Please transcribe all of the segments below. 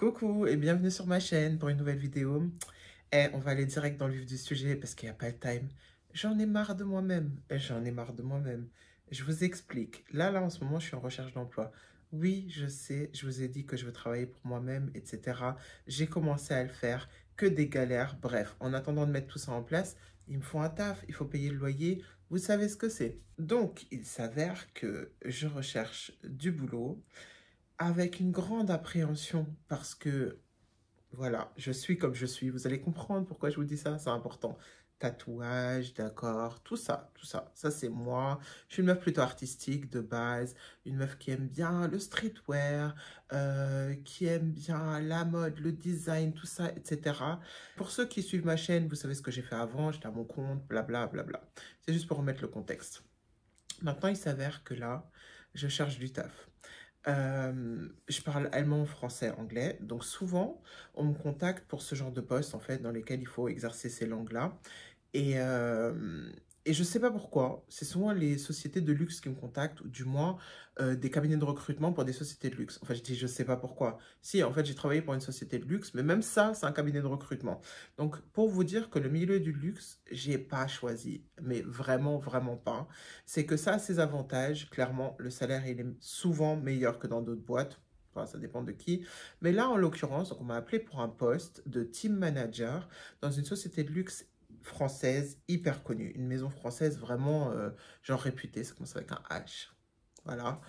Coucou et bienvenue sur ma chaîne pour une nouvelle vidéo. Et on va aller direct dans le vif du sujet parce qu'il n'y a pas le time. J'en ai marre de moi-même. J'en ai marre de moi-même. Je vous explique. Là, en ce moment, je suis en recherche d'emploi. Oui, je sais, je vous ai dit que je veux travailler pour moi-même, etc. J'ai commencé à le faire, que des galères. Bref, en attendant de mettre tout ça en place, il me faut un taf, il faut payer le loyer. Vous savez ce que c'est. Donc, il s'avère que je recherche du boulot avec une grande appréhension parce que, voilà, je suis comme je suis. Vous allez comprendre pourquoi je vous dis ça, c'est important. Tatouage, d'accord, tout ça. Ça, c'est moi. Je suis une meuf plutôt artistique de base, une meuf qui aime bien le streetwear, qui aime bien la mode, le design, tout ça, etc. Pour ceux qui suivent ma chaîne, vous savez ce que j'ai fait avant, j'étais à mon compte, blabla, blabla. C'est juste pour remettre le contexte. Maintenant, il s'avère que là, je cherche du taf. Je parle allemand, français, anglais. Donc souvent, on me contacte pour ce genre de poste, en fait, dans lesquels il faut exercer ces langues-là. Et, euh, et je ne sais pas pourquoi, c'est souvent les sociétés de luxe qui me contactent, ou du moins des cabinets de recrutement pour des sociétés de luxe. Enfin, je dis je ne sais pas pourquoi. Si, en fait, j'ai travaillé pour une société de luxe, mais même ça, c'est un cabinet de recrutement. Donc, pour vous dire que le milieu du luxe, j'ai pas choisi, mais vraiment, vraiment pas. C'est que ça a ses avantages. Clairement, le salaire, il est souvent meilleur que dans d'autres boîtes. Enfin, ça dépend de qui. Mais là, en l'occurrence, donc on m'a appelé pour un poste de team manager dans une société de luxe française hyper connue, une maison française vraiment genre réputée, ça commence avec un H, voilà.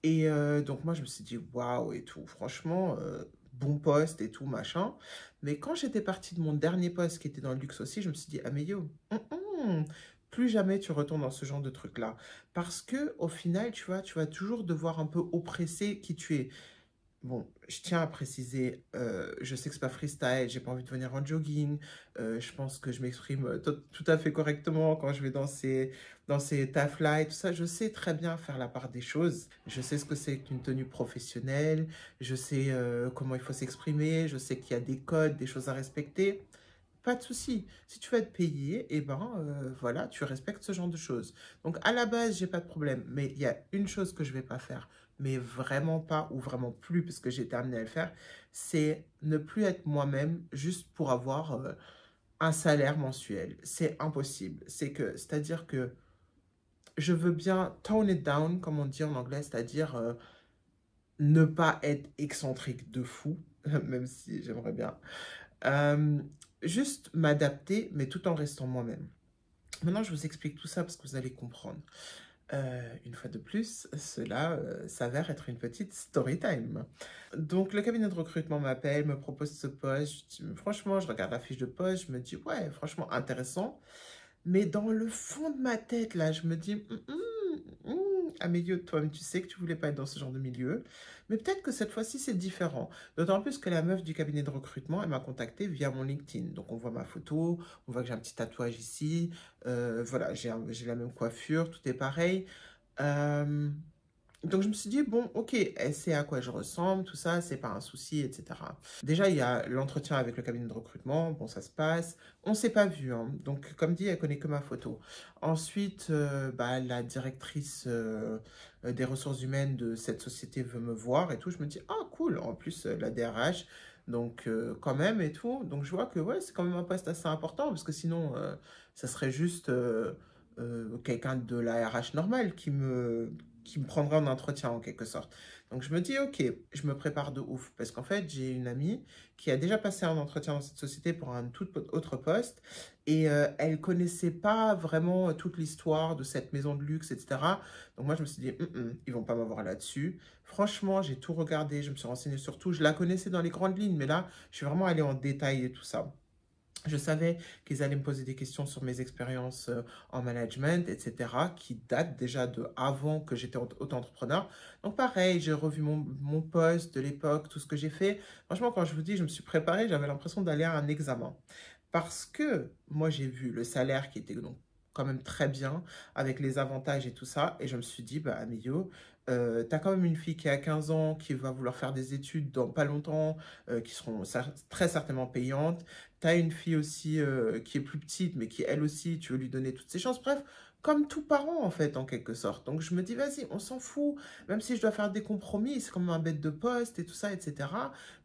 Et donc moi je me suis dit waouh et tout, franchement bon poste et tout machin. Mais quand j'étais partie de mon dernier poste qui était dans le luxe aussi, je me suis dit ah mais yo, plus jamais tu retournes dans ce genre de truc là, parce que au final tu vas toujours devoir un peu oppresser qui tu es. Bon, je tiens à préciser, je sais que c'est pas freestyle, j'ai pas envie de venir en jogging, je pense que je m'exprime tout à fait correctement quand je vais dans ces tafs-là et tout ça. Je sais très bien faire la part des choses, je sais ce que c'est qu'une tenue professionnelle, je sais comment il faut s'exprimer, je sais qu'il y a des codes, des choses à respecter. Pas de souci. Si tu veux être payé, eh ben voilà, tu respectes ce genre de choses. Donc à la base, j'ai pas de problème. Mais il y a une chose que je vais pas faire, mais vraiment pas ou vraiment plus, parce que j'ai été amenée à le faire, c'est ne plus être moi-même juste pour avoir un salaire mensuel. C'est impossible. C'est-à-dire que je veux bien tone it down, comme on dit en anglais, c'est-à-dire ne pas être excentrique de fou, même si j'aimerais bien. Euh, Juste m'adapter, mais tout en restant moi-même. Maintenant, je vous explique tout ça parce que vous allez comprendre. Une fois de plus, cela s'avère être une petite story time. Donc, le cabinet de recrutement m'appelle, me propose ce poste. Franchement, je regarde la fiche de poste, je me dis, ouais, franchement, intéressant. Mais dans le fond de ma tête, là, je me dis, Amélie, toi-même, tu sais que tu voulais pas être dans ce genre de milieu. Mais peut-être que cette fois-ci, c'est différent. D'autant plus que la meuf du cabinet de recrutement, elle m'a contacté via mon LinkedIn. Donc, on voit ma photo, on voit que j'ai un petit tatouage ici. Voilà, j'ai la même coiffure, tout est pareil. Euh, donc je me suis dit, bon, ok, elle sait à quoi je ressemble, tout ça, c'est pas un souci, etc. Déjà, il y a l'entretien avec le cabinet de recrutement, bon, ça se passe. On s'est pas vu, hein. Donc comme dit, elle connaît que ma photo. Ensuite, bah, la directrice des ressources humaines de cette société veut me voir et tout. Je me dis, ah, cool, en plus, la DRH, donc quand même et tout. Donc je vois que ouais, c'est quand même un poste assez important, parce que sinon, ça serait juste quelqu'un de la RH normale qui me prendra en entretien en quelque sorte. Donc je me dis, ok, je me prépare de ouf. Parce qu'en fait, j'ai une amie qui a déjà passé un entretien dans cette société pour un tout autre poste. Et elle connaissait pas vraiment toute l'histoire de cette maison de luxe, etc. Donc moi, je me suis dit, ils vont pas m'avoir là-dessus. Franchement, j'ai tout regardé, je me suis renseignée sur tout. Je la connaissais dans les grandes lignes, mais là, je suis vraiment allée en détail et tout ça. Je savais qu'ils allaient me poser des questions sur mes expériences en management, etc., qui datent déjà de avant que j'étais auto-entrepreneur. Donc pareil, j'ai revu mon poste de l'époque, tout ce que j'ai fait. Franchement, quand je vous dis, je me suis préparée, j'avais l'impression d'aller à un examen. Parce que moi, j'ai vu le salaire qui était donc quand même très bien, avec les avantages et tout ça. Et je me suis dit, bah, Amio, t'as quand même une fille qui a 15 ans, qui va vouloir faire des études dans pas longtemps, qui seront très certainement payantes. T'as une fille aussi qui est plus petite, mais qui elle aussi, tu veux lui donner toutes ses chances. Bref, comme tout parent, en fait, en quelque sorte. Donc, je me dis, vas-y, on s'en fout. Même si je dois faire des compromis, c'est comme un bête de poste et tout ça, etc.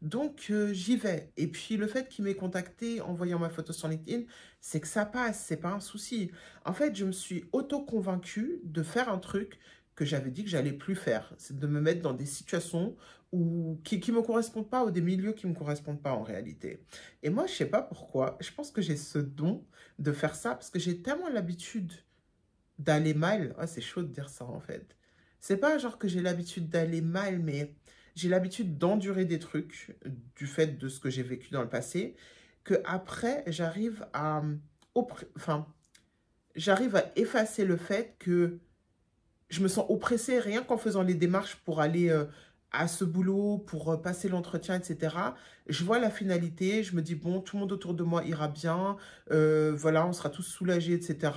Donc, j'y vais. Et puis, le fait qu'il m'ait contacté en voyant ma photo sur LinkedIn, c'est que ça passe, c'est pas un souci. En fait, je me suis auto-convaincue de faire un truc que j'avais dit que j'allais plus faire. C'est de me mettre dans des situations qui me correspondent pas ou des milieux qui me correspondent pas en réalité. Et moi, je sais pas pourquoi, je pense que j'ai ce don de faire ça parce que j'ai tellement l'habitude d'aller mal. Ah, c'est chaud de dire ça en fait. C'est pas genre que j'ai l'habitude d'aller mal, mais j'ai l'habitude d'endurer des trucs du fait de ce que j'ai vécu dans le passé, que après j'arrive à, enfin, j'arrive à effacer le fait que je me sens oppressée rien qu'en faisant les démarches pour aller à ce boulot, pour passer l'entretien, etc. Je vois la finalité, je me dis, bon, tout le monde autour de moi ira bien, voilà, on sera tous soulagés, etc.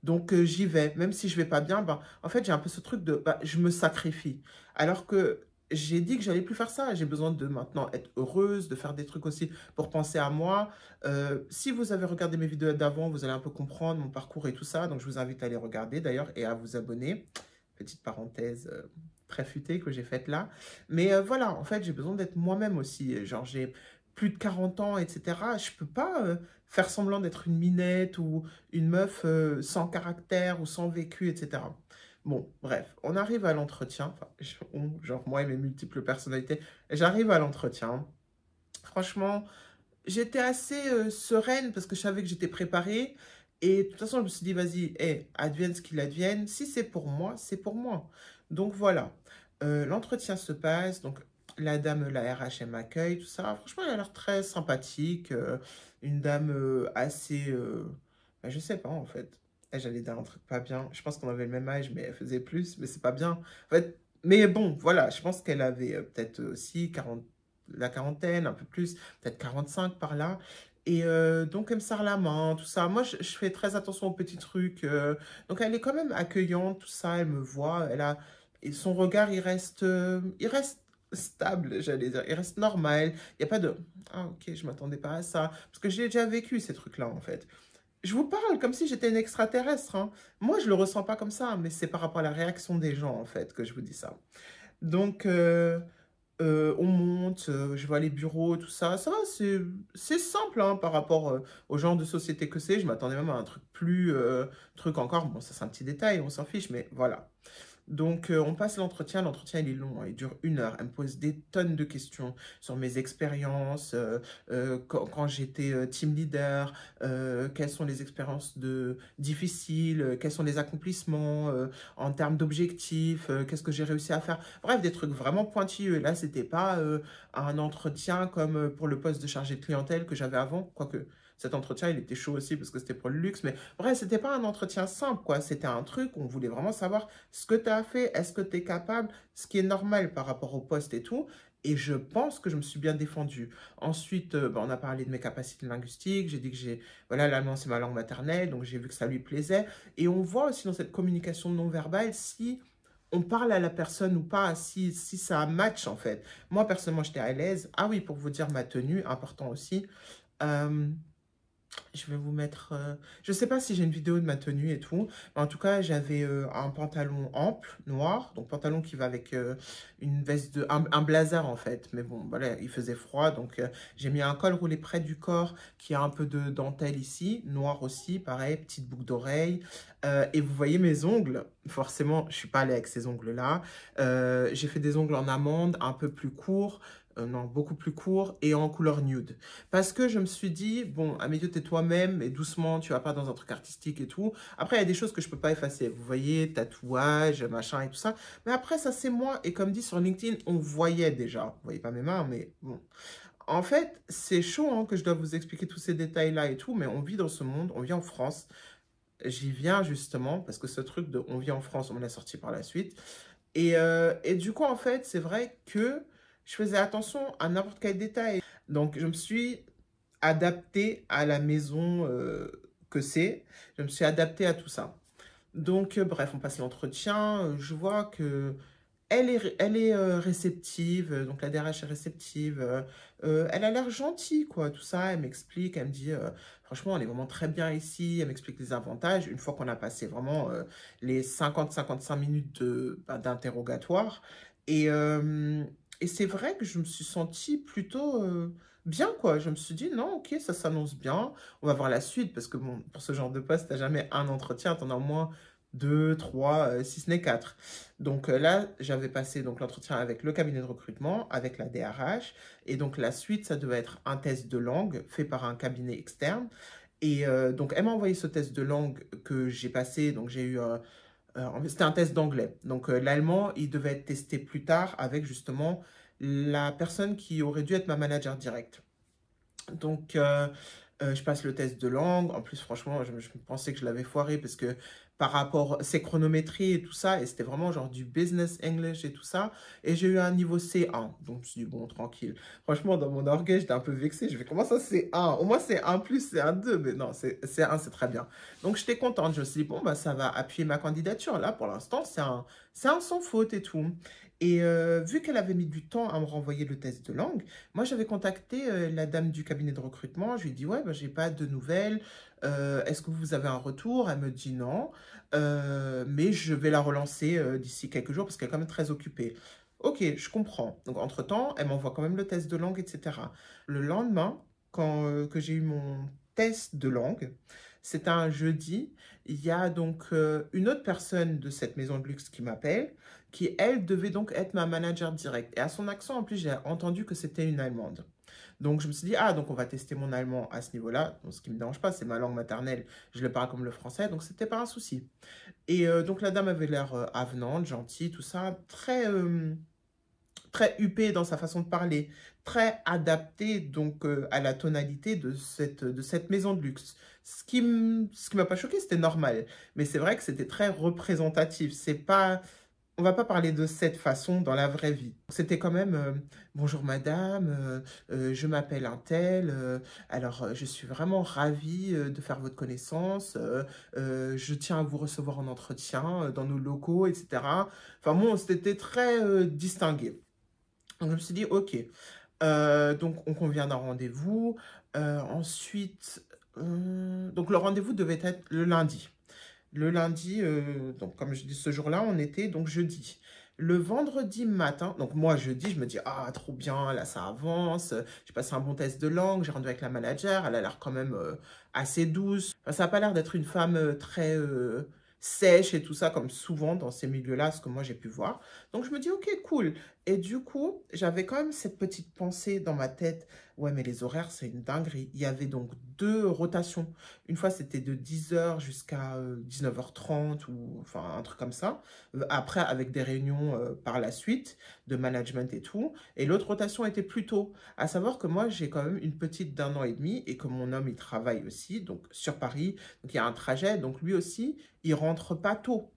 Donc, j'y vais. Même si je vais pas bien, ben, en fait, j'ai un peu ce truc de, ben, je me sacrifie. Alors que j'ai dit que j'allais plus faire ça. J'ai besoin de maintenant être heureuse, de faire des trucs aussi pour penser à moi. Si vous avez regardé mes vidéos d'avant, vous allez un peu comprendre mon parcours et tout ça. Donc, je vous invite à les regarder d'ailleurs et à vous abonner. Petite parenthèse très futée que j'ai faite là. Mais voilà, en fait, j'ai besoin d'être moi-même aussi. Genre, j'ai plus de 40 ans, etc. Je peux pas faire semblant d'être une minette ou une meuf sans caractère ou sans vécu, etc. Bon, bref, on arrive à l'entretien. Enfin, genre, moi et mes multiples personnalités, j'arrive à l'entretien. Franchement, j'étais assez sereine parce que je savais que j'étais préparée. Et de toute façon, je me suis dit, vas-y, hey, advienne ce qu'il advienne. Si c'est pour moi, c'est pour moi. Donc voilà, l'entretien se passe. Donc la dame, la RH, elle m'accueille, tout ça. Franchement, elle a l'air très sympathique. Une dame assez... ben, je sais pas, en fait. J'allais dire un truc pas bien. Je pense qu'on avait le même âge, mais elle faisait plus. Mais c'est pas bien. En fait, mais bon, voilà, je pense qu'elle avait peut-être aussi 40 la quarantaine, un peu plus, peut-être 45 par là. Et donc, elle me serre la main, tout ça. Moi, je fais très attention aux petits trucs. Donc, elle est quand même accueillante, tout ça. Elle me voit. Et son regard, il reste stable, j'allais dire. Il reste normal. Il n'y a pas de... Ah, ok, je m'attendais pas à ça. Parce que j'ai déjà vécu ces trucs-là, en fait. Je vous parle comme si j'étais une extraterrestre, hein. Moi, je le ressens pas comme ça, mais c'est par rapport à la réaction des gens, en fait, que je vous dis ça. Donc, on monte, je vois les bureaux, tout ça. Ça va, c'est simple hein, par rapport au genre de société que c'est. Je m'attendais même à un truc plus... truc encore, bon, ça c'est un petit détail, on s'en fiche, mais voilà. Donc, on passe l'entretien il est long, hein, il dure 1 heure. Elle me pose des tonnes de questions sur mes expériences, quand j'étais team leader, quelles sont les expériences difficiles, quels sont les accomplissements en termes d'objectifs, qu'est-ce que j'ai réussi à faire. Bref, des trucs vraiment pointilleux. Et là, c'était pas un entretien comme pour le poste de chargé de clientèle que j'avais avant, quoique... Cet entretien, il était chaud aussi parce que c'était pour le luxe. Mais bref, c'était pas un entretien simple, quoi. C'était un truc, on voulait vraiment savoir ce que tu as fait, est-ce que tu es capable, ce qui est normal par rapport au poste et tout. Et je pense que je me suis bien défendue. Ensuite, bah, on a parlé de mes capacités linguistiques. J'ai dit que voilà, l'allemand, c'est ma langue maternelle. Donc, j'ai vu que ça lui plaisait. Et on voit aussi dans cette communication non verbale si on parle à la personne ou pas, si ça match, en fait. Moi, personnellement, j'étais à l'aise. Ah oui, pour vous dire ma tenue, important aussi. Je vais vous mettre... je sais pas si j'ai une vidéo de ma tenue et tout. Mais en tout cas, j'avais un pantalon ample, noir. Donc, pantalon qui va avec une veste un blazer, en fait. Mais bon, voilà, il faisait froid. Donc, j'ai mis un col roulé près du corps qui a un peu de dentelle ici. Noir aussi, pareil, petite boucle d'oreille. Et vous voyez mes ongles. Forcément, je suis pas allée avec ces ongles-là. J'ai fait des ongles en amande, un peu plus courts. Non, beaucoup plus court et en couleur nude. Parce que je me suis dit, bon, à mes yeux, t'es toi-même et doucement, tu vas pas dans un truc artistique et tout. Après, il y a des choses que je peux pas effacer. Vous voyez, tatouage, machin et tout ça. Mais après, ça, c'est moi. Et comme dit sur LinkedIn, on voyait déjà. Vous voyez pas mes mains, mais bon. En fait, c'est chaud hein, que je dois vous expliquer tous ces détails-là et tout, mais on vit dans ce monde, on vit en France. J'y viens justement, parce que ce truc de on vit en France, on me l'a sorti par la suite. Et du coup, en fait, c'est vrai que je faisais attention à n'importe quel détail. Donc, je me suis adaptée à la maison que c'est. Je me suis adaptée à tout ça. Donc, bref, on passe l'entretien. Je vois que Elle est réceptive, donc la DRH est réceptive, elle a l'air gentille, quoi, tout ça. Elle m'explique, elle me dit, franchement, on est vraiment très bien ici. Elle m'explique les avantages. Une fois qu'on a passé vraiment les 50-55 minutes d'interrogatoire. Et, euh, et c'est vrai que je me suis sentie plutôt bien, quoi. Je me suis dit, non, ok, ça s'annonce bien. On va voir la suite, parce que bon, pour ce genre de poste, t'as jamais un entretien, t'en as au moins deux, trois, si ce n'est quatre. Donc là, j'avais passé donc l'entretien avec le cabinet de recrutement, avec la DRH, et donc la suite, ça devait être un test de langue fait par un cabinet externe. Et donc elle m'a envoyé ce test de langue que j'ai passé, donc j'ai eu, c'était un test d'anglais. Donc l'allemand, il devait être testé plus tard avec justement la personne qui aurait dû être ma manager directe. Donc, je passe le test de langue. En plus, franchement, je pensais que je l'avais foiré parce que par rapport, c'est chronométrie et tout ça, et c'était vraiment genre du business English et tout ça. Et j'ai eu un niveau C1. Donc, je me suis dit, bon, tranquille. Franchement, dans mon orgueil, j'étais un peu vexée. Je vais comment ça, C1? Au moins, c'est 1 plus, c'est un 2. Mais non, c'est C1, c'est très bien. Donc, j'étais contente. Je me suis dit, bon, bah, ça va appuyer ma candidature. Là, pour l'instant, c'est un sans faute et tout. Et vu qu'elle avait mis du temps à me renvoyer le test de langue, moi, j'avais contacté la dame du cabinet de recrutement. Je lui ai dit, ouais, ben, j'ai pas de nouvelles. Est-ce que vous avez un retour? Elle me dit non. Mais je vais la relancer d'ici quelques jours parce qu'elle est quand même très occupée. Ok, je comprends. Donc, entre-temps, elle m'envoie quand même le test de langue, etc. Le lendemain, que j'ai eu mon test de langue, c'était un jeudi. Il y a donc une autre personne de cette maison de luxe qui m'appelle qui, elle, devait donc être ma manager directe. Et à son accent, en plus, j'ai entendu que c'était une Allemande. Donc, je me suis dit, ah, donc on va tester mon allemand à ce niveau-là. Donc, ce qui ne me dérange pas, c'est ma langue maternelle. Je le parle comme le français, donc c'était pas un souci. Et donc, la dame avait l'air avenante, gentille, tout ça, très huppée dans sa façon de parler, très adaptée donc à la tonalité de cette maison de luxe. Ce qui m'a pas choqué, c'était normal. Mais c'est vrai que c'était très représentatif. C'est pas, on va pas parler de cette façon dans la vraie vie. C'était quand même bonjour madame, je m'appelle un tel, alors je suis vraiment ravie de faire votre connaissance, je tiens à vous recevoir en entretien dans nos locaux, etc. Enfin bon, c'était très distingué. Donc je me suis dit ok, donc on convient d'un rendez-vous. Ensuite, donc le rendez-vous devait être le lundi. Le lundi, donc comme je dis ce jour-là, on était donc jeudi. Le vendredi matin, donc moi jeudi, je me dis, ah trop bien, là ça avance, j'ai passé un bon test de langue, j'ai rendu avec la manager, elle a l'air quand même assez douce. Enfin, ça n'a pas l'air d'être une femme très sèche et tout ça, comme souvent dans ces milieux-là, ce que moi j'ai pu voir. Donc je me dis, ok, cool. Et du coup, j'avais quand même cette petite pensée dans ma tête, ouais mais les horaires c'est une dinguerie. Il y avait donc deux rotations. Une fois, c'était de 10 h jusqu'à 19 h 30 ou enfin un truc comme ça. Après, avec des réunions par la suite de management et tout. Et l'autre rotation était plus tôt. À savoir que moi, j'ai quand même une petite d'un an et demi et que mon homme, il travaille aussi, donc sur Paris. Donc, il y a un trajet. Donc, lui aussi, il rentre pas tôt.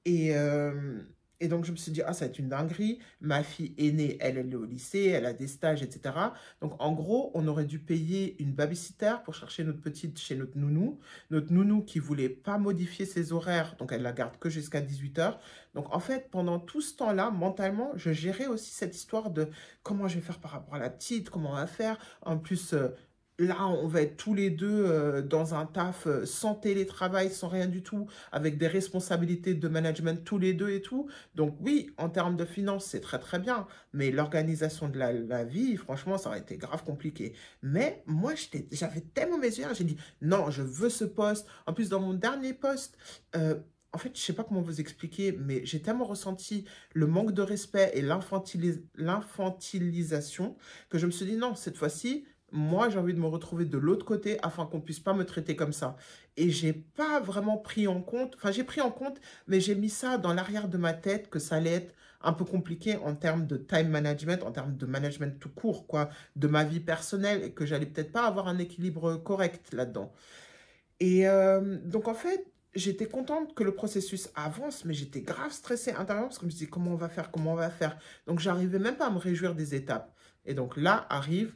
Et, euh, et donc, je me suis dit, ah, ça va être une dinguerie. Ma fille aînée, elle est au lycée, elle a des stages, etc. Donc, en gros, on aurait dû payer une babysitter pour chercher notre petite chez notre nounou. Notre nounou qui voulait pas modifier ses horaires, donc elle la garde que jusqu'à 18 h. Donc, en fait, pendant tout ce temps-là, mentalement, je gérais aussi cette histoire de comment je vais faire par rapport à la petite, comment on va faire. En plus, là, on va être tous les deux dans un taf sans télétravail, sans rien du tout, avec des responsabilités de management tous les deux et tout. Donc oui, en termes de finances, c'est très très bien, mais l'organisation de la vie, franchement, ça aurait été grave compliqué. Mais moi, j'avais tellement mes yeux, j'ai dit, non, je veux ce poste. En plus, dans mon dernier poste, en fait, je sais pas comment vous expliquer, mais j'ai tellement ressenti le manque de respect et l'infantilisation que je me suis dit, non, cette fois-ci, moi, j'ai envie de me retrouver de l'autre côté afin qu'on puisse pas me traiter comme ça. Et j'ai pas vraiment pris en compte, enfin j'ai pris en compte, mais j'ai mis ça dans l'arrière de ma tête que ça allait être un peu compliqué en termes de time management, en termes de management tout court, quoi, de ma vie personnelle et que j'allais peut-être pas avoir un équilibre correct là-dedans. Et donc en fait, j'étais contente que le processus avance, mais j'étais grave stressée intérieurement parce que je me disais comment on va faire, comment on va faire. Donc j'arrivais même pas à me réjouir des étapes. Et donc là arrive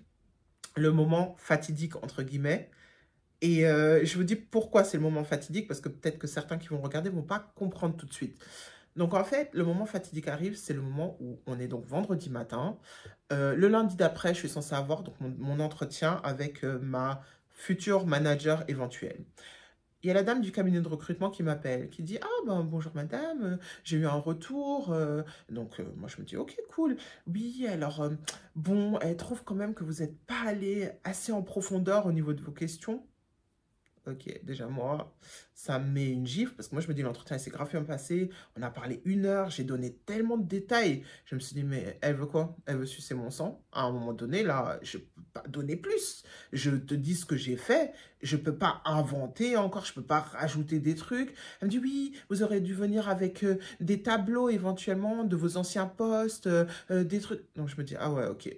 le moment fatidique, entre guillemets. Et je vous dis pourquoi c'est le moment fatidique, parce que peut-être que certains qui vont regarder ne vont pas comprendre tout de suite. Donc en fait, le moment fatidique arrive, c'est le moment où on est donc vendredi matin. Le lundi d'après, je suis censée avoir donc mon entretien avec ma future manager éventuelle. Il y a la dame du cabinet de recrutement qui m'appelle, qui dit: «Ah ben bonjour madame, j'ai eu un retour.» Moi je me dis: «Ok, cool. Oui, alors, bon, elle trouve quand même que vous n'êtes pas allé assez en profondeur au niveau de vos questions.» Ok, déjà moi, ça me met une gifle parce que moi je me dis l'entretien s'est grave bien passé, on a parlé 1 heure, j'ai donné tellement de détails. Je me suis dit mais elle veut quoi? Elle veut sucer mon sang? À un moment donné là, je peux pas donner plus. Je te dis ce que j'ai fait, je peux pas inventer encore, je peux pas rajouter des trucs. Elle me dit oui, vous aurez dû venir avec des tableaux éventuellement de vos anciens postes, des trucs. Donc je me dis ah ouais ok,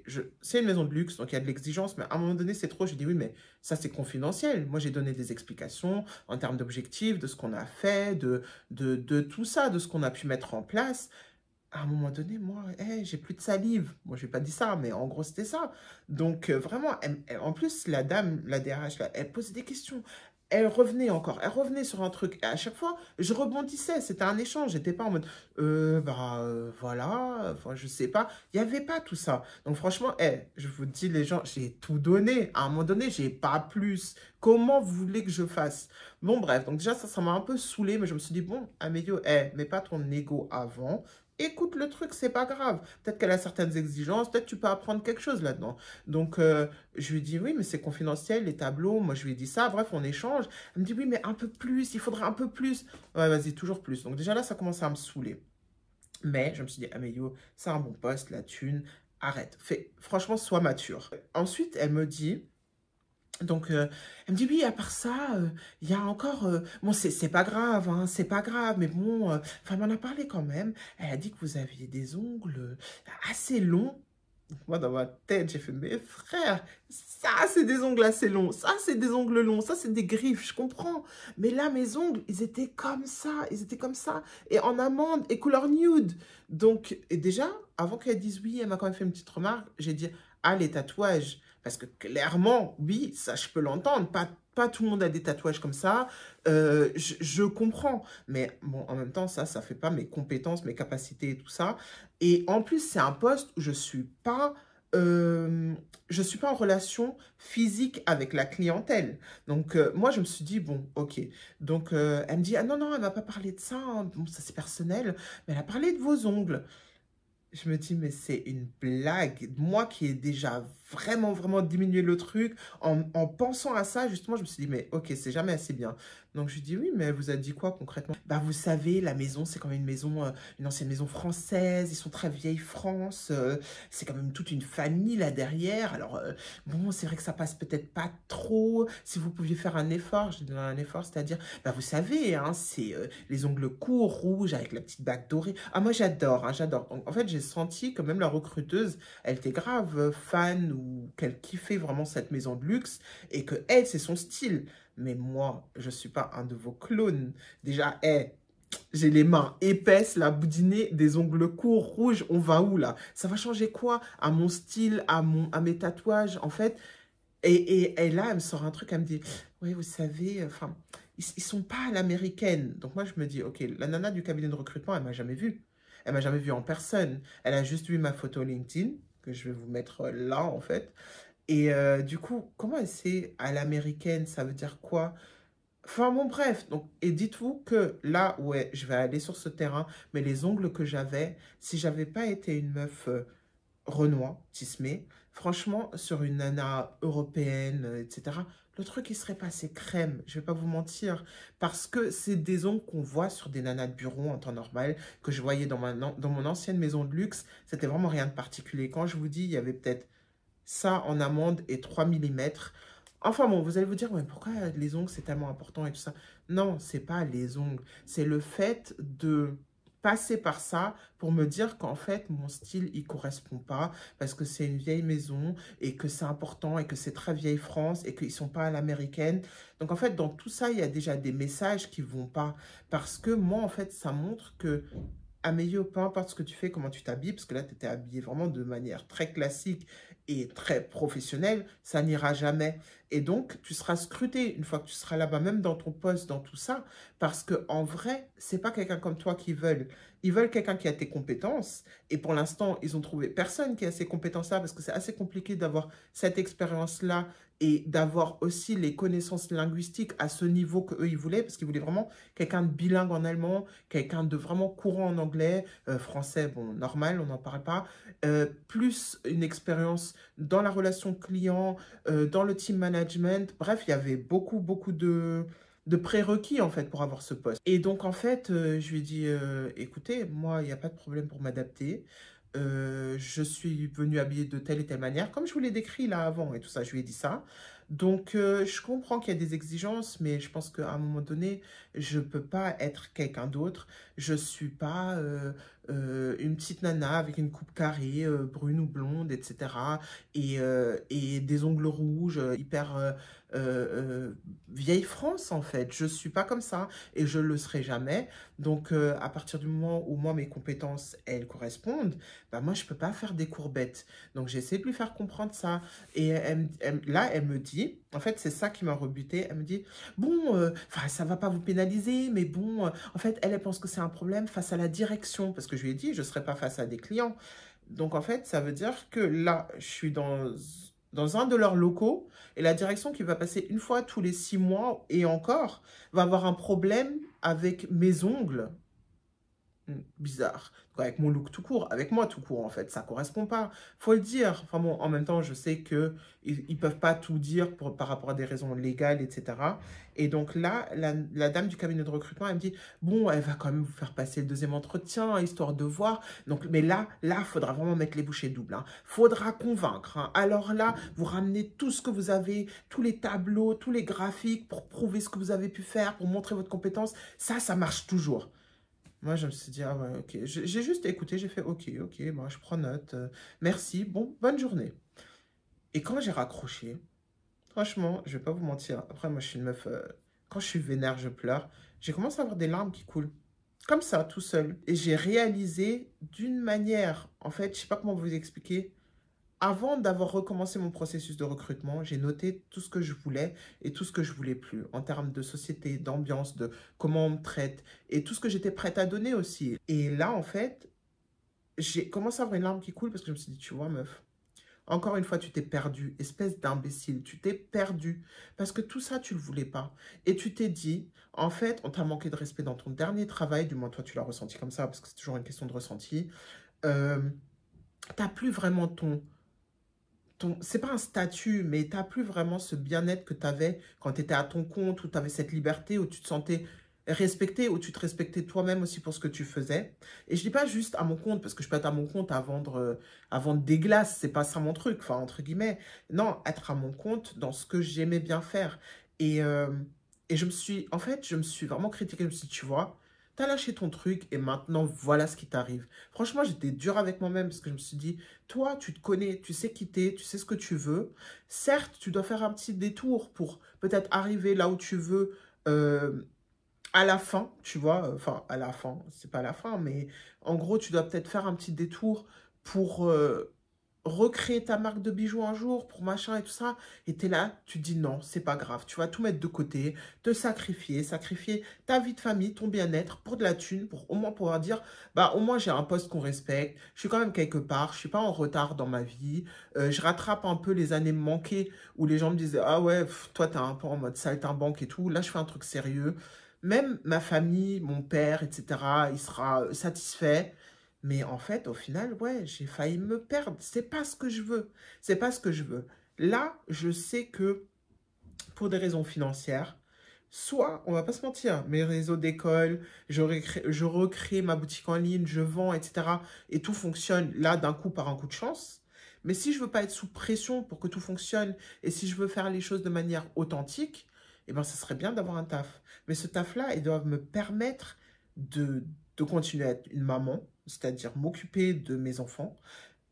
c'est une maison de luxe donc il y a de l'exigence mais à un moment donné c'est trop. Je dis oui mais ça, c'est confidentiel. Moi, j'ai donné des explications en termes d'objectifs, de ce qu'on a fait, de tout ça, de ce qu'on a pu mettre en place. À un moment donné, moi, hey, j'ai plus de salive. Moi, je n'ai pas dit ça, mais en gros, c'était ça. Donc, vraiment, en plus, la dame, la DRH, là, elle posait des questions. Elle revenait encore, elle revenait sur un truc. Et à chaque fois, je rebondissais. C'était un échange. J'étais pas en mode, voilà, enfin, je sais pas. Il n'y avait pas tout ça. Donc, franchement, je vous dis, les gens, j'ai tout donné. À un moment donné, j'ai pas plus. Comment vous voulez que je fasse? Bon, bref. Donc, déjà, ça m'a un peu saoulé, mais je me suis dit, bon, Amélie, mets pas ton ego avant. Écoute le truc, c'est pas grave. Peut-être qu'elle a certaines exigences, peut-être tu peux apprendre quelque chose là-dedans. Donc, je lui dis, oui, mais c'est confidentiel, les tableaux. Moi, je lui ai dit ça. Bref, on échange. Elle me dit, oui, mais un peu plus, il faudrait un peu plus. Ouais, vas-y, toujours plus. Donc, déjà là, ça commence à me saouler. Mais je me suis dit, Amélie, c'est un bon poste, la thune. Arrête. Franchement, sois mature. Ensuite, elle me dit, donc, elle me dit, oui, à part ça, il y a encore... bon, c'est pas grave, hein, c'est pas grave, mais bon... Enfin, elle m'en a parlé quand même. Elle a dit que vous aviez des ongles assez longs. Moi, dans ma tête, j'ai fait, mes frères, ça, c'est des ongles assez longs. Ça, c'est des ongles longs. Ça, c'est des griffes, je comprends. Mais là, mes ongles, ils étaient comme ça. Ils étaient comme ça. Et en amande et couleur nude. Donc, et déjà, avant qu'elle dise oui, elle m'a quand même fait une petite remarque. J'ai dit, ah, les tatouages. Parce que clairement, oui, ça, je peux l'entendre. Pas tout le monde a des tatouages comme ça. Je comprends. Mais bon, en même temps, ça fait pas mes compétences, mes capacités et tout ça. Et en plus, c'est un poste où je suis pas en relation physique avec la clientèle. Donc, moi, je me suis dit, bon, ok. Donc, elle me dit, ah non, non, elle m'a pas parlé de ça. Hein. Bon, ça, c'est personnel. Mais elle a parlé de vos ongles. Je me dis, mais c'est une blague. Moi qui ai déjà vraiment, vraiment diminué le truc, en pensant à ça, justement, je me suis dit, mais ok, c'est jamais assez bien. Donc, je lui dis, oui, mais elle vous a dit quoi concrètement? Bah, vous savez, la maison, c'est quand même une maison, une ancienne maison française. Ils sont très vieille France. C'est quand même toute une famille là derrière. Alors, bon, c'est vrai que ça passe peut-être pas trop. Si vous pouviez faire un effort, je dis un effort, c'est-à-dire, bah, vous savez, hein, c'est les ongles courts, rouges, avec la petite bague dorée. Ah, moi, j'adore, hein, j'adore. Donc, en fait, j'ai senti que même la recruteuse, elle était grave fan ou qu'elle kiffait vraiment cette maison de luxe et que elle, c'est son style. Mais moi, je ne suis pas un de vos clones. Déjà, j'ai les mains épaisses, la boudinée, des ongles courts, rouges. On va où là? Ça va changer quoi à mon style, à mes tatouages en fait? Et là, elle me sort un truc, elle me dit, oui, vous savez, enfin, ils sont pas à l'américaine. Donc moi, je me dis, ok, la nana du cabinet de recrutement, elle m'a jamais vue. Elle m'a jamais vue en personne. Elle a juste vu ma photo LinkedIn, que je vais vous mettre là, en fait. Et du coup, comment elle sait à l'américaine, ça veut dire quoi? Enfin bon, bref. Donc, et dites-vous que là, ouais, je vais aller sur ce terrain, mais les ongles que j'avais, si j'avais pas été une meuf Renoir, Tismé, franchement, sur une nana européenne, etc., le truc, il serait passé crème, je vais pas vous mentir, parce que c'est des ongles qu'on voit sur des nanas de bureau en temps normal, que je voyais dans mon ancienne maison de luxe, c'était vraiment rien de particulier. Quand je vous dis, il y avait peut-être ça en amande et 3 millimètres. Enfin bon, vous allez vous dire, ouais, pourquoi les ongles, c'est tellement important et tout ça? Non, c'est pas les ongles, c'est le fait de passer par ça pour me dire qu'en fait, mon style, il correspond pas parce que c'est une vieille maison et que c'est important et que c'est très vieille France et qu'ils sont pas à l'américaine. Donc en fait, dans tout ça, il y a déjà des messages qui vont pas parce que moi, en fait, ça montre que Amélie, peu importe ce que tu fais, comment tu t'habilles, parce que là, tu étais habillée vraiment de manière très classique et très professionnel, ça n'ira jamais. Et donc, tu seras scruté une fois que tu seras là-bas, même dans ton poste, dans tout ça, parce que en vrai, c'est pas quelqu'un comme toi qu'ils veulent. Ils veulent quelqu'un qui a tes compétences. Et pour l'instant, ils ont trouvé personne qui a ces compétences-là, parce que c'est assez compliqué d'avoir cette expérience-là et d'avoir aussi les connaissances linguistiques à ce niveau qu'eux, ils voulaient, parce qu'ils voulaient vraiment quelqu'un de bilingue en allemand, quelqu'un de vraiment courant en anglais, français, bon, normal, on n'en parle pas, plus une expérience dans la relation client, dans le team management. Bref, il y avait beaucoup de prérequis, en fait, pour avoir ce poste. Et donc, en fait, je lui ai dit, écoutez, moi, il n'y a pas de problème pour m'adapter. Je suis venue habillée de telle et telle manière, comme je vous l'ai décrit là avant et tout ça, je lui ai dit ça. Donc, je comprends qu'il y a des exigences, mais je pense qu'à un moment donné, je ne peux pas être quelqu'un d'autre. Je ne suis pas une petite nana avec une coupe carrée, brune ou blonde, etc. Et des ongles rouges, hyper vieille France, en fait. Je ne suis pas comme ça et je ne le serai jamais. Donc, à partir du moment où moi, mes compétences, elles correspondent, bah, moi, je ne peux pas faire des courbettes. Donc, j'essaie de lui faire comprendre ça. Et là, elle me dit, en fait, c'est ça qui m'a rebuté. Elle me dit, bon, ça ne va pas vous pénaliser, mais bon, en fait, elle pense que c'est un problème face à la direction. Parce que je lui ai dit, je ne serai pas face à des clients. Donc, en fait, ça veut dire que là, je suis dans un de leurs locaux et la direction qui va passer une fois tous les 6 mois et encore va avoir un problème avec mes ongles. Bizarre. Avec mon look tout court, avec moi tout court en fait, ça correspond pas. Faut le dire. Enfin bon, en même temps, je sais que ils peuvent pas tout dire par rapport à des raisons légales, etc. Et donc là, la dame du cabinet de recrutement, elle me dit, bon, elle va quand même vous faire passer le deuxième entretien, histoire de voir. Donc, mais là, faudra vraiment mettre les bouchées doubles. Hein. Faudra convaincre. Hein. Alors là, vous ramenez tout ce que vous avez, tous les tableaux, tous les graphiques pour prouver ce que vous avez pu faire, pour montrer votre compétence. Ça marche toujours. Moi, je me suis dit, ah ouais, ok. J'ai juste écouté, j'ai fait, ok, moi, je prends note. Merci, bon, bonne journée. Et quand j'ai raccroché, franchement, je vais pas vous mentir. Après, moi, je suis une meuf, quand je suis vénère, je pleure. J'ai commencé à avoir des larmes qui coulent. Comme ça, tout seul. Et j'ai réalisé d'une manière, en fait, je sais pas comment vous expliquer. Avant d'avoir recommencé mon processus de recrutement, j'ai noté tout ce que je voulais et tout ce que je voulais plus en termes de société, d'ambiance, de comment on me traite et tout ce que j'étais prête à donner aussi. Et là, en fait, j'ai commencé à avoir une larme qui coule parce que je me suis dit, tu vois, meuf, encore une fois, tu t'es perdu, espèce d'imbécile, tu t'es perdu parce que tout ça, tu le voulais pas. Et tu t'es dit, en fait, on t'a manqué de respect dans ton dernier travail, du moins toi, tu l'as ressenti comme ça parce que c'est toujours une question de ressenti. T'as plus vraiment c'est pas un statut, mais tu n'as plus vraiment ce bien-être que tu avais quand tu étais à ton compte, où tu avais cette liberté, où tu te sentais respecté, où tu te respectais toi-même aussi pour ce que tu faisais. Et je dis pas juste à mon compte, parce que je peux être à mon compte à vendre des glaces, c'est pas ça mon truc, enfin, entre guillemets. Non, être à mon compte dans ce que j'aimais bien faire. Et, euh, et en fait, je me suis vraiment critiquée, je me suis dit, tu vois, t'as lâché ton truc et maintenant, voilà ce qui t'arrive. Franchement, j'étais dure avec moi-même parce que je me suis dit, toi, tu te connais, tu sais quitter, tu sais ce que tu veux. Certes, tu dois faire un petit détour pour peut-être arriver là où tu veux à la fin, tu vois. Enfin, à la fin, c'est pas la fin, mais en gros, tu dois peut-être faire un petit détour pour recréer ta marque de bijoux un jour, pour machin et tout ça. Et t'es là, tu te dis non, c'est pas grave. Tu vas tout mettre de côté, te sacrifier ta vie de famille, ton bien-être pour de la thune, pour au moins pouvoir dire, bah au moins j'ai un poste qu'on respecte, je suis quand même quelque part, je suis pas en retard dans ma vie, je rattrape un peu les années manquées où les gens me disaient, ah ouais, toi t'es un peu en mode saltimbanque et tout, là je fais un truc sérieux. Même ma famille, mon père, etc., il sera satisfait. Mais en fait, au final, ouais, j'ai failli me perdre. C'est pas ce que je veux. C'est pas ce que je veux. Là, je sais que pour des raisons financières, soit, on va pas se mentir, mes réseaux d'école, je recrée ma boutique en ligne, je vends, etc. Et tout fonctionne là d'un coup par un coup de chance. Mais si je veux pas être sous pression pour que tout fonctionne et si je veux faire les choses de manière authentique, eh ben, ça serait bien d'avoir un taf. Mais ce taf-là, il doit me permettre de continuer à être une maman, c'est-à-dire m'occuper de mes enfants,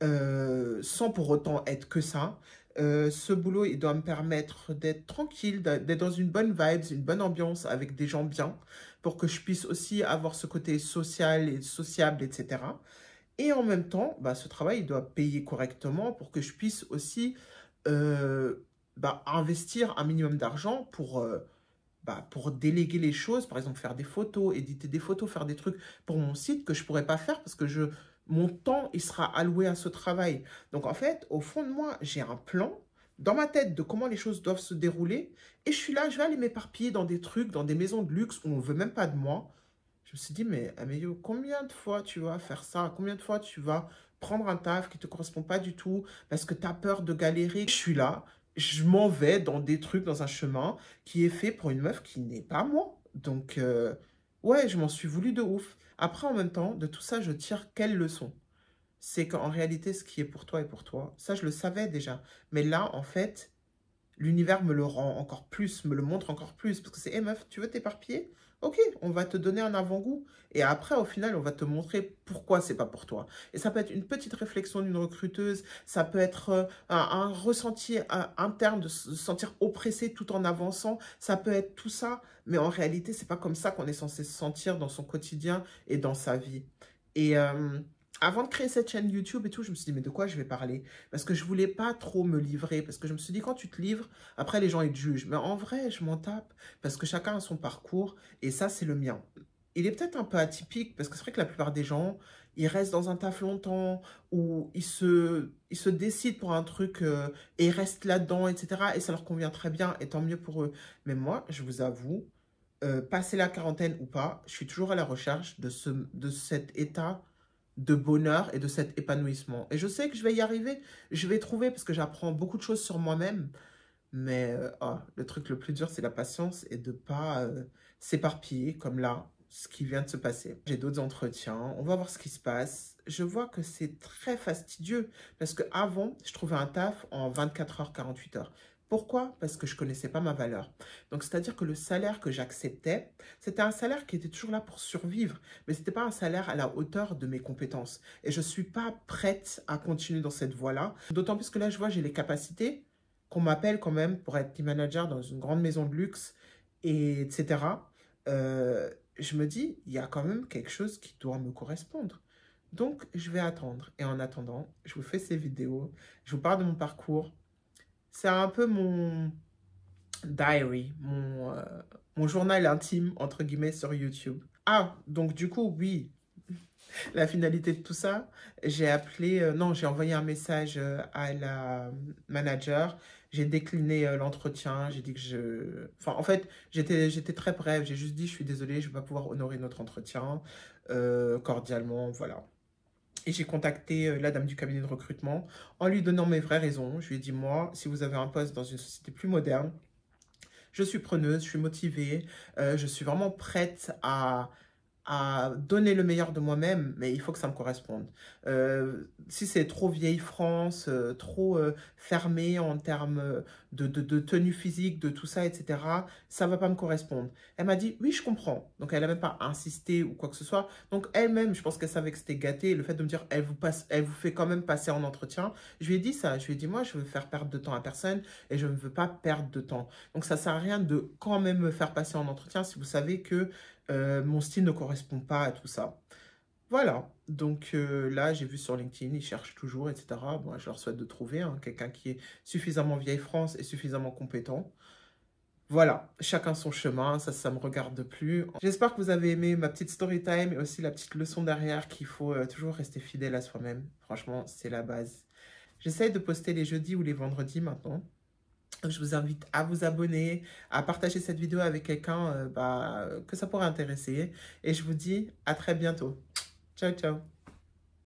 sans pour autant être que ça. Ce boulot, il doit me permettre d'être tranquille, d'être dans une bonne vibe, une bonne ambiance avec des gens bien, pour que je puisse aussi avoir ce côté social et sociable, etc. Et en même temps, bah, ce travail, il doit payer correctement pour que je puisse aussi euh, bah, investir un minimum d'argent pour déléguer les choses, par exemple faire des photos, éditer des photos, faire des trucs pour mon site que je ne pourrais pas faire parce que mon temps, il sera alloué à ce travail. Donc en fait, au fond de moi, j'ai un plan dans ma tête de comment les choses doivent se dérouler et je suis là, je vais aller m'éparpiller dans des trucs, dans des maisons de luxe où on ne veut même pas de moi. Je me suis dit, mais Amélie, combien de fois tu vas faire ça? Combien de fois tu vas prendre un taf qui ne te correspond pas du tout parce que tu as peur de galérer? Je suis là, je m'en vais dans des trucs, dans un chemin qui est fait pour une meuf qui n'est pas moi. Donc, ouais, je m'en suis voulu de ouf. Après, en même temps, de tout ça, je tire quelle leçon? C'est qu'en réalité, ce qui est pour toi est pour toi. Ça, je le savais déjà. Mais là, en fait, l'univers me le rend encore plus, me le montre encore plus. Parce que c'est, hé meuf, tu veux t'éparpiller? Ok, on va te donner un avant-goût. Et après, au final, on va te montrer pourquoi c'est pas pour toi. Et ça peut être une petite réflexion d'une recruteuse, ça peut être un ressenti interne de se sentir oppressé tout en avançant, ça peut être tout ça. Mais en réalité, c'est pas comme ça qu'on est censé se sentir dans son quotidien et dans sa vie. Et avant de créer cette chaîne YouTube et tout, je me suis dit, mais de quoi je vais parler? Parce que je voulais pas trop me livrer. Parce que je me suis dit, quand tu te livres, après les gens, ils te jugent. Mais en vrai, je m'en tape. Parce que chacun a son parcours. Et ça, c'est le mien. Il est peut-être un peu atypique. Parce que c'est vrai que la plupart des gens, ils restent dans un taf longtemps. Ou ils se décident pour un truc et ils restent là-dedans, etc. Et ça leur convient très bien. Et tant mieux pour eux. Mais moi, je vous avoue, passer la quarantaine ou pas, je suis toujours à la recherche de cet état de bonheur et de cet épanouissement. Et je sais que je vais y arriver, je vais trouver parce que j'apprends beaucoup de choses sur moi-même. Mais le truc le plus dur, c'est la patience et de ne pas s'éparpiller comme là, ce qui vient de se passer. J'ai d'autres entretiens, on va voir ce qui se passe. Je vois que c'est très fastidieux parce qu'avant, je trouvais un taf en 24 heures, 48 heures. Pourquoi? Parce que je ne connaissais pas ma valeur. Donc, c'est-à-dire que le salaire que j'acceptais, c'était un salaire qui était toujours là pour survivre, mais ce n'était pas un salaire à la hauteur de mes compétences. Et je ne suis pas prête à continuer dans cette voie-là. D'autant plus que là, je vois, j'ai les capacités, qu'on m'appelle quand même pour être team manager dans une grande maison de luxe, et etc. Je me dis, il y a quand même quelque chose qui doit me correspondre. Donc, je vais attendre. Et en attendant, je vous fais ces vidéos, je vous parle de mon parcours. C'est un peu mon diary, mon journal intime, entre guillemets, sur YouTube. Ah, donc du coup, oui, la finalité de tout ça, j'ai appelé, non, j'ai envoyé un message à la manager, j'ai décliné l'entretien, j'ai dit que Enfin, en fait, j'étais très brève, j'ai juste dit, je suis désolée, je ne vais pas pouvoir honorer notre entretien, cordialement, voilà. Et j'ai contacté la dame du cabinet de recrutement en lui donnant mes vraies raisons. Je lui ai dit, moi, si vous avez un poste dans une société plus moderne, je suis preneuse, je suis motivée, je suis vraiment prête à donner le meilleur de moi-même, mais il faut que ça me corresponde. Si c'est trop vieille France, trop fermé en termes de tenue physique, de tout ça, etc., ça ne va pas me correspondre. Elle m'a dit, oui, je comprends. Donc, elle n'a même pas insisté ou quoi que ce soit. Donc, elle-même, je pense qu'elle savait que c'était gâté. Le fait de me dire, elle vous fait quand même passer en entretien. Je lui ai dit ça. Je lui ai dit, moi, je veux faire perdre de temps à personne et je ne veux pas perdre de temps. Donc, ça ne sert à rien de quand même me faire passer en entretien si vous savez que mon style ne correspond pas à tout ça. Voilà, donc là, j'ai vu sur LinkedIn, ils cherchent toujours, etc. Bon, je leur souhaite de trouver quelqu'un qui est suffisamment vieille France et suffisamment compétent. Voilà, chacun son chemin, ça me regarde plus. J'espère que vous avez aimé ma petite story time et aussi la petite leçon derrière qu'il faut toujours rester fidèle à soi-même. Franchement, c'est la base. J'essaye de poster les jeudis ou les vendredis maintenant. Je vous invite à vous abonner, à partager cette vidéo avec quelqu'un que ça pourrait intéresser. Et je vous dis à très bientôt. Ciao, ciao.